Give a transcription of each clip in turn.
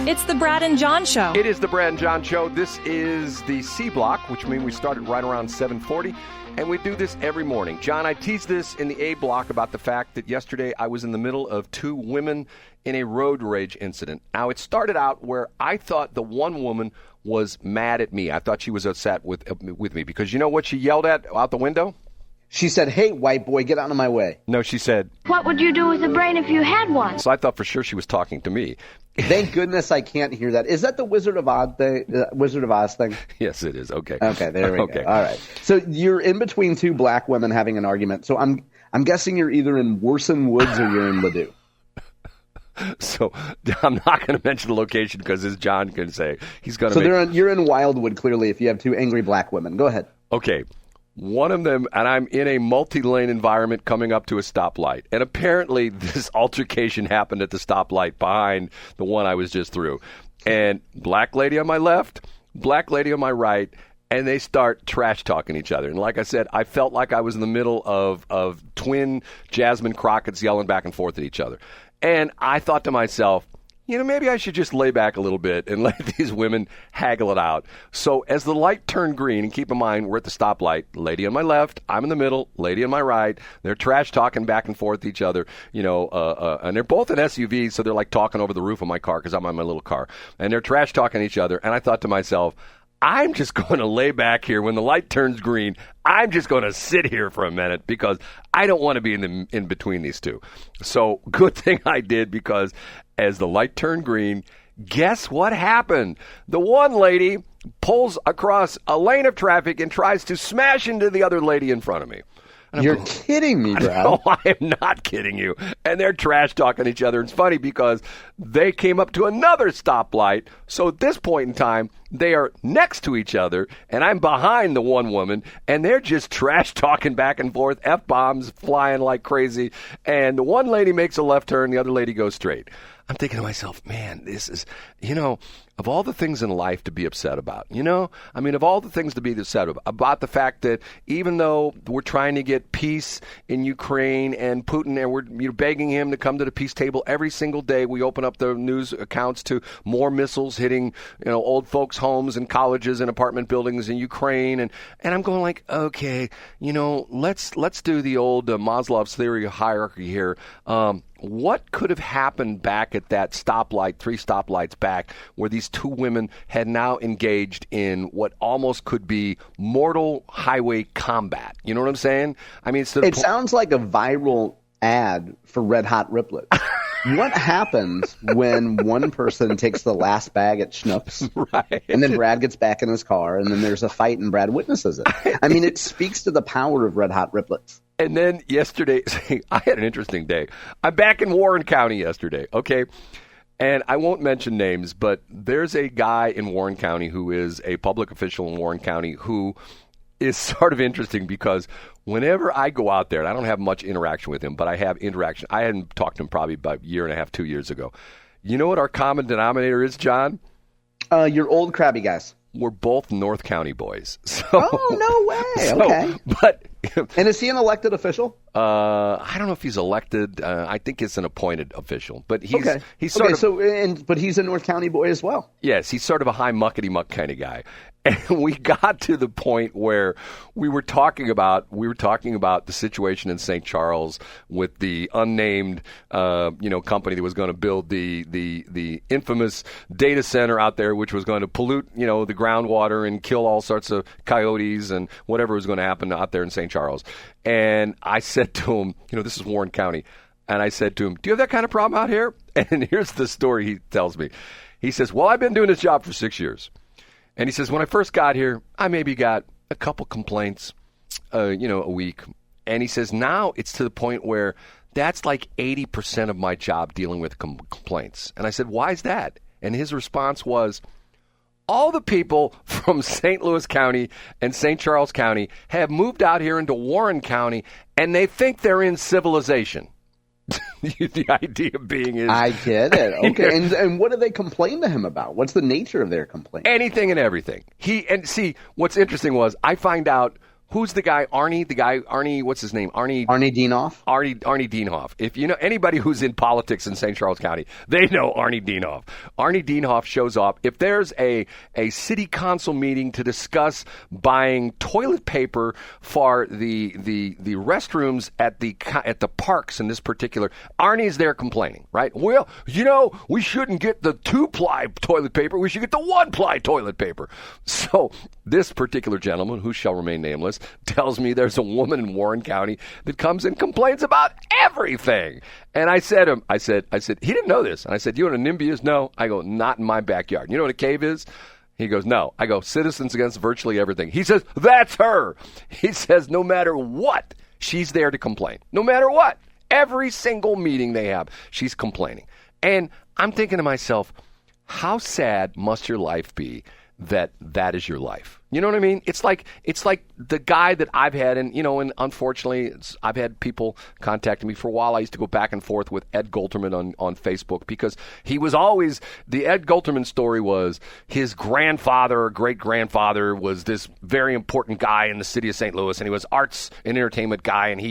It's the Brad and John Show. It is the Brad and John Show. This is the C block, which means we started right around 7:40, and we do this every morning. John, I teased this in the A block about the fact that yesterday I was in the middle of two women in a road rage incident. Now, it started out where I thought the one woman was mad at me. I thought she was upset with me because you know what she yelled at out the window? She said, "Hey, white boy, get out of my way." No, she said, "What would you do with a brain if you had one?" So I thought for sure she was talking to me. Thank goodness I can't hear that. Is that the Wizard of Oz thing? Yes, it is. Okay. Okay, there we go. All right. So you're in between two black women having an argument. So I'm guessing you're either in Worson Woods or you're in Ladue. So I'm not going to mention the location because, as John can say, he's going to. So you're in Wildwood, clearly, if you have two angry black women. Go ahead. Okay. One of them, and I'm in a multi-lane environment coming up to a stoplight. And apparently this altercation happened at the stoplight behind the one I was just through. And black lady on my left, black lady on my right, and they start trash talking each other. And like I said, I felt like I was in the middle of twin Jasmine Crockett's yelling back and forth at each other. And I thought to myself, maybe I should just lay back a little bit and let these women haggle it out. So as the light turned green, and keep in mind, we're at the stoplight, lady on my left, I'm in the middle, lady on my right, they're trash talking back and forth to each other, and they're both in SUVs, so they're like talking over the roof of my car because I'm on my little car. And they're trash talking each other, and I thought to myself, I'm just going to lay back here. When the light turns green, I'm just going to sit here for a minute because I don't want to be in between these two. So good thing I did, because as the light turned green, guess what happened? The one lady pulls across a lane of traffic and tries to smash into the other lady in front of me. You're kidding me, Brad. No, I am not kidding you. And they're trash talking each other. It's funny because they came up to another stoplight. So at this point in time, they are next to each other, and I'm behind the one woman, and they're just trash talking back and forth, F-bombs flying like crazy. And the one lady makes a left turn, the other lady goes straight. I'm thinking to myself, man, this is, of all the things in life to be upset about, of all the things to be upset about the fact that even though we're trying to get peace in Ukraine and Putin, and we're begging him to come to the peace table every single day, we open up the news accounts to more missiles hitting, old folks' homes and colleges and apartment buildings in Ukraine. And I'm going like, okay, let's do the old Maslow's theory of hierarchy here. What could have happened back at that stoplight, 3 stoplights back, where these two women had now engaged in what almost could be mortal highway combat? You know what I'm saying? I mean, it sounds like a viral ad for Red Hot Riplet. What happens when one person takes the last bag at Schnucks, right, and then Brad gets back in his car, and then there's a fight and Brad witnesses it? I mean, it speaks to the power of Red Hot Riplets. And then yesterday, I had an interesting day. I'm back in Warren County yesterday, okay? And I won't mention names, but there's a guy in Warren County who is a public official in Warren County who is sort of interesting because whenever I go out there, and I don't have much interaction with him, but I have interaction. I hadn't talked to him probably about a year and a half, 2 years ago. You know what our common denominator is, John? You're old crabby guys. We're both North County boys. So, no way. Okay. But and is he an elected official? I don't know if he's elected. I think it's an appointed official. But he's but he's a North County boy as well. Yes, he's sort of a high muckety muck kind of guy. And we got to the point where we were talking about the situation in St. Charles with the unnamed company that was going to build the infamous data center out there, which was going to pollute the groundwater and kill all sorts of coyotes and whatever was going to happen out there in St. Charles. And I said to him, this is Warren County, and I said to him, "Do you have that kind of problem out here?" And here's the story he tells me. He says, "Well, I've been doing this job for 6 years." And he says, when I first got here, I maybe got a couple complaints, a week. And he says, now it's to the point where that's like 80% of my job dealing with complaints. And I said, why is that? And his response was, all the people from St. Louis County and St. Charles County have moved out here into Warren County, and they think they're in civilization. The idea being is... I get it. Okay. And what do they complain to him about? What's the nature of their complaint? Anything and everything. What's interesting was I find out Who's the guy? Arnie, what's his name? Arnie Dienhoff. Arnie Dienhoff. If you know anybody who's in politics in St. Charles County, they know Arnie Dienhoff. Arnie Dienhoff shows up. If there's a city council meeting to discuss buying toilet paper for the restrooms at the parks in this particular, Arnie's there complaining, right? Well, we shouldn't get the 2-ply toilet paper. We should get the 1-ply toilet paper. So this particular gentleman, who shall remain nameless, tells me there's a woman in Warren County that comes and complains about everything. And I said, he didn't know this. And I said, you know what a NIMBY is? No. I go, not in my backyard. You know what a cave is? He goes, no. I go, Citizens Against Virtually Everything. He says, that's her. He says, no matter what, she's there to complain. No matter what. Every single meeting they have, she's complaining. And I'm thinking to myself, how sad must your life be that is your life? You know what I mean? It's like the guy that I've had, and unfortunately, I've had people contacting me for a while. I used to go back and forth with Ed Gulterman on Facebook because he was always, the Ed Gulterman story was his grandfather or great-grandfather was this very important guy in the city of St. Louis, and he was arts and entertainment guy, and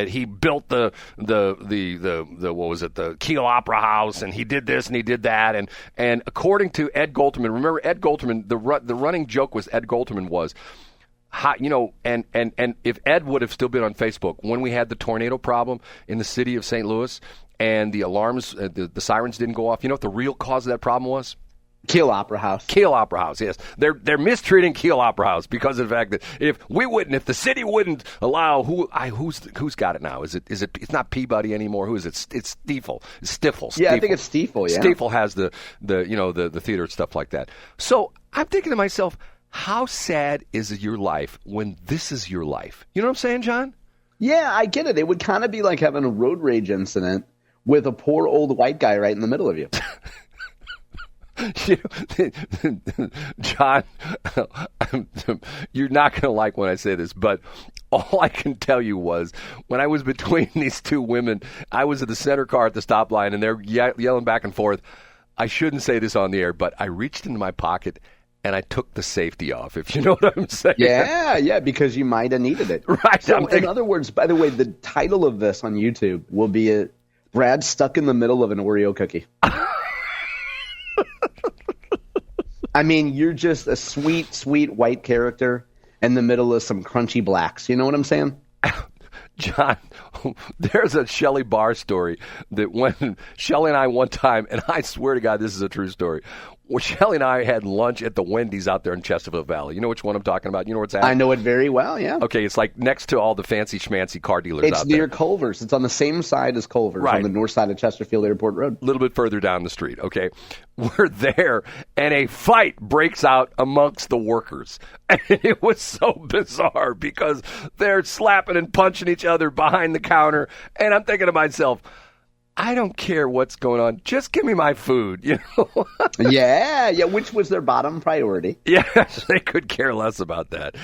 he built the what was it, the Kiel Opera House, and he did this and he did that, and according to Ed Gulterman, remember Ed Gulterman, the running joke was Ed Gulterman was, and if Ed would have still been on Facebook when we had the tornado problem in the city of St. Louis and the alarms, the sirens didn't go off, you know what the real cause of that problem was? Kiel Opera House. Kiel Opera House, yes. They're mistreating Kiel Opera House because of the fact that if the city wouldn't allow, who's got it now? Is it? It's not Peabody anymore. Who is it? It's Stiefel. Stiefel. Yeah, I think it's Stiefel. Yeah. Stiefel has the theater and stuff like that. So I'm thinking to myself, how sad is your life when this is your life? You know what I'm saying, John? Yeah, I get it. It would kind of be like having a road rage incident with a poor old white guy right in the middle of you. John, you're not going to like when I say this, but all I can tell you was when I was between these two women, I was at the center car at the stoplight, and they're yelling back and forth. I shouldn't say this on the air, but I reached into my pocket and I took the safety off, if you know what I'm saying. Yeah, because you might have needed it. Right. So, in other words, by the way, the title of this on YouTube will be Brad stuck in the middle of an Oreo cookie. I mean, you're just a sweet, sweet white character in the middle of some crunchy blacks. You know what I'm saying? John, there's a Shelley Barr story that when Shelley and I one time, and I swear to God this is a true story, well, Shelley and I had lunch at the Wendy's out there in Chesterfield Valley. You know which one I'm talking about? You know where it's at? I know it very well, yeah. Okay, it's like next to all the fancy schmancy car dealers out there. It's near Culver's. It's on the same side as Culver's, right, on the north side of Chesterfield Airport Road. A little bit further down the street, okay? We're there, and a fight breaks out amongst the workers. And it was so bizarre because they're slapping and punching each other behind the counter. And I'm thinking to myself, I don't care what's going on. Just give me my food, you know? Yeah, which was their bottom priority. Yeah, they could care less about that.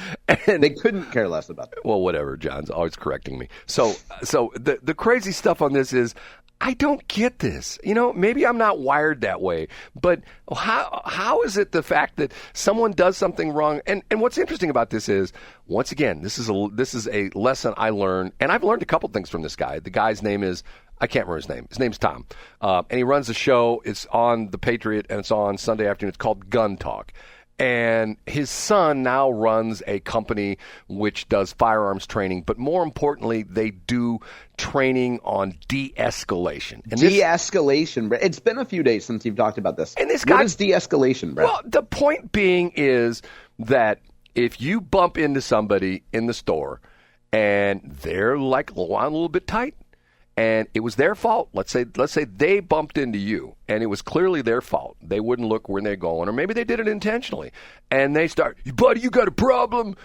And they couldn't care less about that. Well, whatever, John's always correcting me. So the crazy stuff on this is, I don't get this. You know, maybe I'm not wired that way, but how is it the fact that someone does something wrong? And what's interesting about this is, once again, this is a lesson I learned, and I've learned a couple things from this guy. The guy's name is, I can't remember his name. His name's Tom. And he runs a show. It's on The Patriot, and it's on Sunday afternoon. It's called Gun Talk. And his son now runs a company which does firearms training, but more importantly, they do training on de-escalation. And de-escalation, Brad. It's been a few days since you've talked about this. And this guy, what is de-escalation, Brad? Well, the point being is that if you bump into somebody in the store and they're like a little bit tight, and it was their fault. Let's say they bumped into you, and it was clearly their fault. They wouldn't look where they're going, or maybe they did it intentionally. And they start, buddy, you got a problem.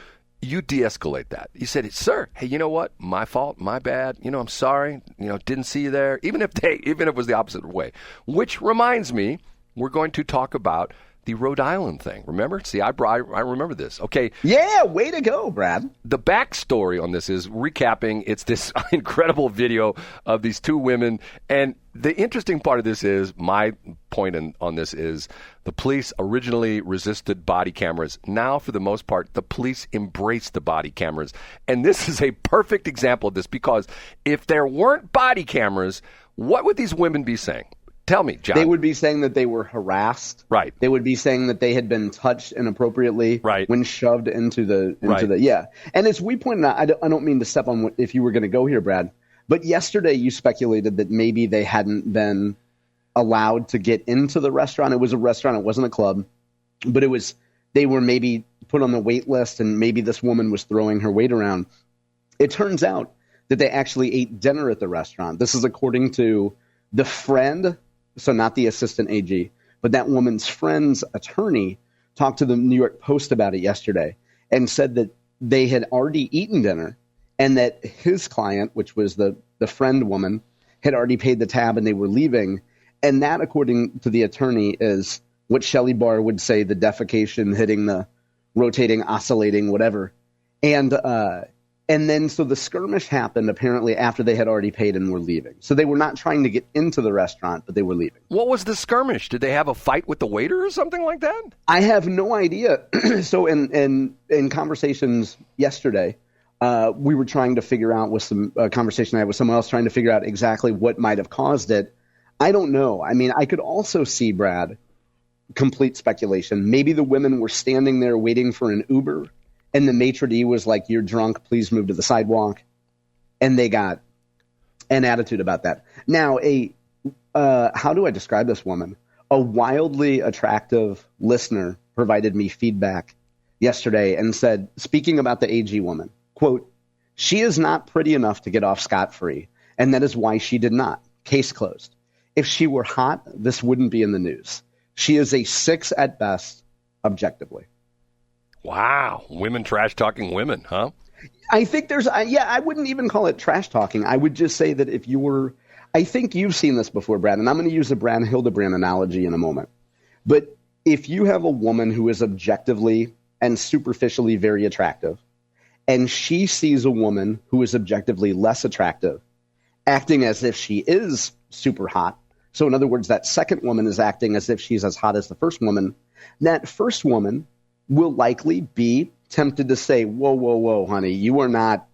You de-escalate that. You said, sir, hey, you know what? My fault, my bad. You know, I'm sorry. You know, didn't see you there. Even if it was the opposite way. Which reminds me, we're going to talk about The Rhode Island thing, remember? See, I remember this. Okay. Yeah, way to go, Brad. The backstory on this is recapping. It's this incredible video of these two women. And the interesting part of this is, my point on this is, the police originally resisted body cameras. Now, for the most part, the police embrace the body cameras. And this is a perfect example of this, because if there weren't body cameras, what would these women be saying? Tell me, John. They would be saying that they were harassed. Right. They would be saying that they had been touched inappropriately. Right. When shoved into the yeah. And as we pointed out, I don't mean to step on what, if you were going to go here, Brad, but yesterday you speculated that maybe they hadn't been allowed to get into the restaurant. It was a restaurant. It wasn't a club, but they were maybe put on the wait list, and maybe this woman was throwing her weight around. It turns out that they actually ate dinner at the restaurant. This is according to the friend. So not the assistant AG, but that woman's friend's attorney talked to the New York Post about it yesterday and said that they had already eaten dinner, and that his client, which was the friend woman, had already paid the tab and they were leaving. And that, according to the attorney, is what Shelley Barr would say, the defecation hitting the rotating, oscillating, whatever. And then so the skirmish happened apparently after they had already paid and were leaving. So they were not trying to get into the restaurant, but they were leaving. What was the skirmish? Did they have a fight with the waiter or something like that? I have no idea. So in conversations yesterday, we were trying to figure out, with some conversation I had with someone else, trying to figure out exactly what might have caused it. I don't know. I mean, I could also see, Brad, complete speculation. Maybe the women were standing there waiting for an Uber, and the maitre d' was like, "You're drunk, please move to the sidewalk." And they got an attitude about that. Now, how do I describe this woman? A wildly attractive listener provided me feedback yesterday and said, speaking about the AG woman, quote, "She is not pretty enough to get off scot-free, and that is why she did not. Case closed. If she were hot, this wouldn't be in the news. She is a 6 at best, objectively." Wow. Women trash-talking women, huh? I think I wouldn't even call it trash-talking. I would just say that if you were, I think you've seen this before, Brad, and I'm going to use the Brad Hildebrand analogy in a moment. But if you have a woman who is objectively and superficially very attractive, and she sees a woman who is objectively less attractive, acting as if she is super hot, so in other words, that second woman is acting as if she's as hot as the first woman, that first woman will likely be tempted to say, whoa, honey, you are not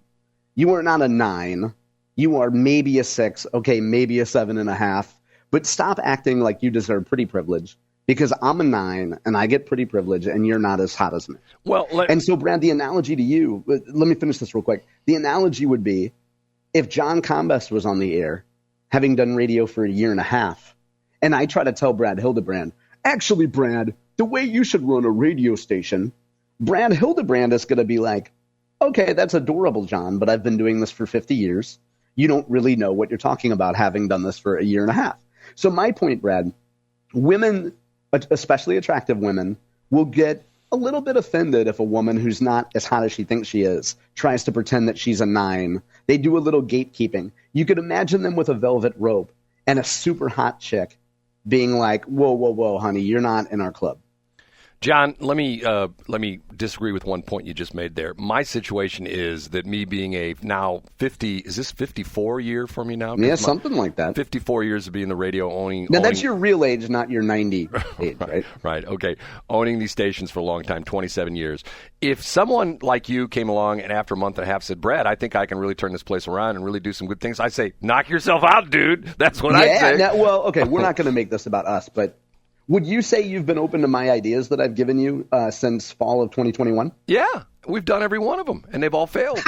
a 9. You are maybe a 6. Okay, maybe a 7.5. But stop acting like you deserve pretty privilege, because I'm a 9 and I get pretty privilege and you're not as hot as me. Well, and so, Brad, the analogy to you, let me finish this real quick. The analogy would be, if John Combest was on the air, having done radio for 1.5 years, and I try to tell Brad Hildebrand, actually, Brad, the way you should run a radio station, Brad Hildebrand is going to be like, okay, that's adorable, John, but I've been doing this for 50 years. You don't really know what you're talking about, having done this for 1.5 years. So my point, Brad, women, especially attractive women, will get a little bit offended if a woman who's not as hot as she thinks she is tries to pretend that she's a 9. They do a little gatekeeping. You could imagine them with a velvet robe and a super hot chick being like, whoa, honey, you're not in our club. John, let me disagree with one point you just made there. My situation is that me being a now 50, is this 54 year for me now? Yeah, something like that. 54 years of being in the radio, owning. That's your real age, not your 90 age, right? Right, okay. Owning these stations for a long time, 27 years. If someone like you came along and after a month and a half said, Brad, I think I can really turn this place around and really do some good things, I say, knock yourself out, dude. That's what I say. Well, okay, we're not going to make this about us, but would you say you've been open to my ideas that I've given you since fall of 2021? Yeah, we've done every one of them, and they've all failed.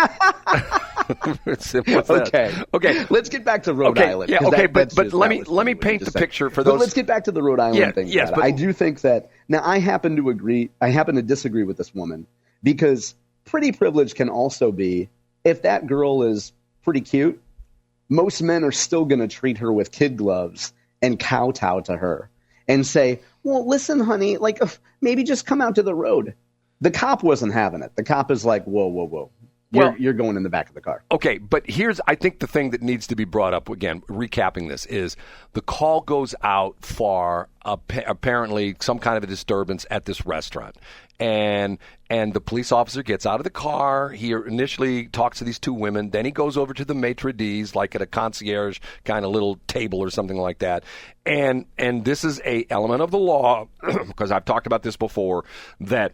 Okay. Let's get back to Rhode Island. Yeah, okay, but let me paint the picture for those. But let's get back to the Rhode Island thing. Yes, but I do think that now I happen to disagree with this woman, because pretty privilege can also be, if that girl is pretty cute, most men are still going to treat her with kid gloves and kowtow to her and say, well, listen, honey, like maybe just come out to the road. The cop wasn't having it. The cop is like, whoa. you're going in the back of the car. Okay, but I think the thing that needs to be brought up, again, recapping this, is the call goes out for apparently some kind of a disturbance at this restaurant. And the police officer gets out of the car. He initially talks to these two women. Then he goes over to the maitre d's, like at a concierge kind of little table or something like that. And this is a element of the law, because I've talked about this before, that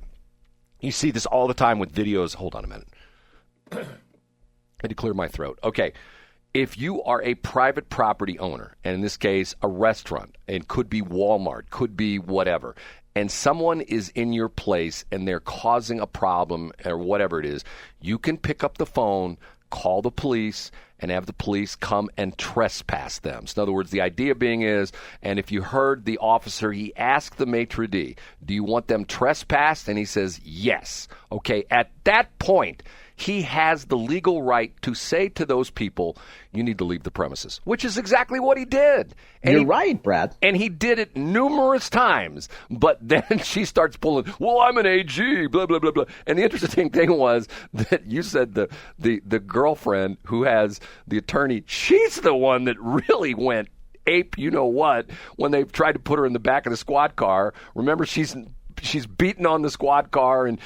you see this all the time with videos. Hold on a minute. I had to clear my throat. Okay. If you are a private property owner, and in this case, a restaurant, and could be Walmart, could be whatever, and someone is in your place and they're causing a problem or whatever it is, you can pick up the phone, call the police, and have the police come and trespass them. So in other words, the idea being is, and if you heard the officer, he asked the maitre d', do you want them trespassed? And he says, yes. Okay, at that point, he has the legal right to say to those people, you need to leave the premises, which is exactly what he did. And You're right, Brad. And he did it numerous times. But then she starts pulling, well, I'm an AG, blah, blah, blah, blah. And the interesting thing was that you said the girlfriend who has the attorney, she's the one that really went ape, you know what, when they tried to put her in the back of the squad car. Remember, she's beaten on the squad car, and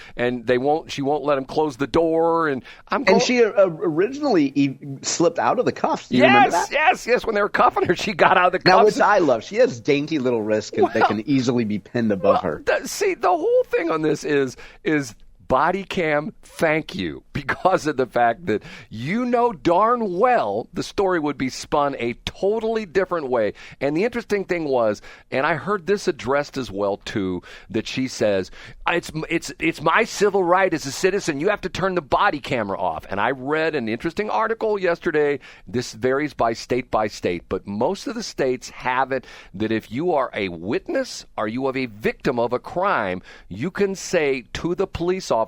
she won't let him close the door, and she originally slipped out of the cuffs. Do you remember that? Yes. When they were cuffing her, she got out of the cuffs. Now, which I love. She has dainty little wrists that can easily be pinned above her. The whole thing on this is body cam, thank you, because of the fact that you know darn well the story would be spun a totally different way. And the interesting thing was, and I heard this addressed as well too, that she says, it's my civil right as a citizen. You have to turn the body camera off. And I read an interesting article yesterday. This varies by state, but most of the states have it that if you are a witness or you are a victim of a crime, you can say to the police officer,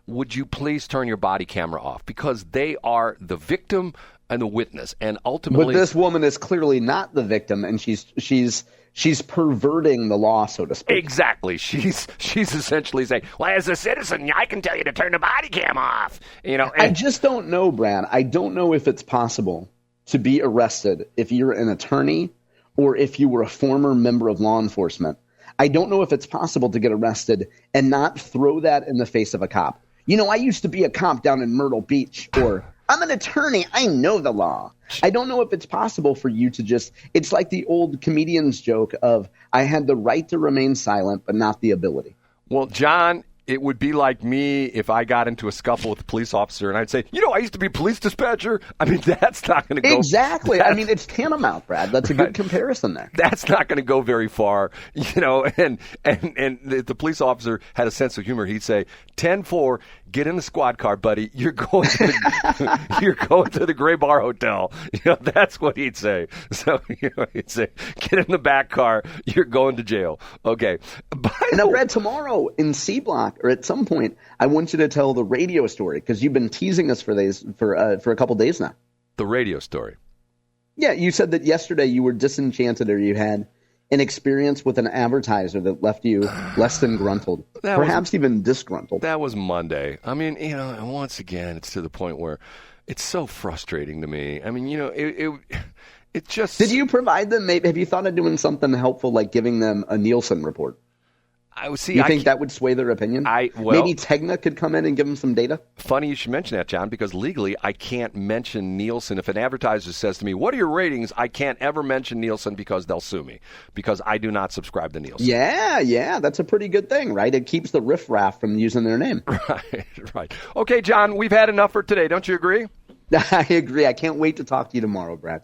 would you please turn your body camera off? Because they are the victim and the witness. And ultimately, but this woman is clearly not the victim, and she's perverting the law, so to speak. Exactly. She's essentially saying, well, as a citizen, I can tell you to turn the body cam off. I just don't know, Brad. I don't know if it's possible to be arrested if you're an attorney or if you were a former member of law enforcement. I don't know if it's possible to get arrested and not throw that in the face of a cop. I used to be a cop down in Myrtle Beach, or I'm an attorney. I know the law. I don't know if it's possible for you to it's like the old comedian's joke of, I had the right to remain silent, but not the ability. Well, John, it would be like me if I got into a scuffle with a police officer and I'd say, I used to be a police dispatcher. I mean, that's not going to go. Exactly. I mean, it's tantamount, Brad. That's a good comparison there. That's not going to go very far, and if the police officer had a sense of humor, he'd say, 10-4, get in the squad car, buddy. You're going to the Gray Bar Hotel. That's what he'd say. So, he'd say, get in the back car. You're going to jail. Okay. Now, Brad, tomorrow in C Block, or at some point, I want you to tell the radio story, because you've been teasing us for a couple days now. The radio story. Yeah, you said that yesterday you were disenchanted, or you had an experience with an advertiser that left you less than gruntled, perhaps even disgruntled. That was Monday. I mean, once again, it's to the point where it's so frustrating to me. I mean, it just. Did you provide them? Have you thought of doing something helpful, like giving them a Nielsen report? You think that would sway their opinion? Maybe Tegna could come in and give them some data? Funny you should mention that, John, because legally I can't mention Nielsen. If an advertiser says to me, what are your ratings? I can't ever mention Nielsen because they'll sue me, because I do not subscribe to Nielsen. Yeah, that's a pretty good thing, right? It keeps the riffraff from using their name. Right. Okay, John, we've had enough for today. Don't you agree? I agree. I can't wait to talk to you tomorrow, Brad.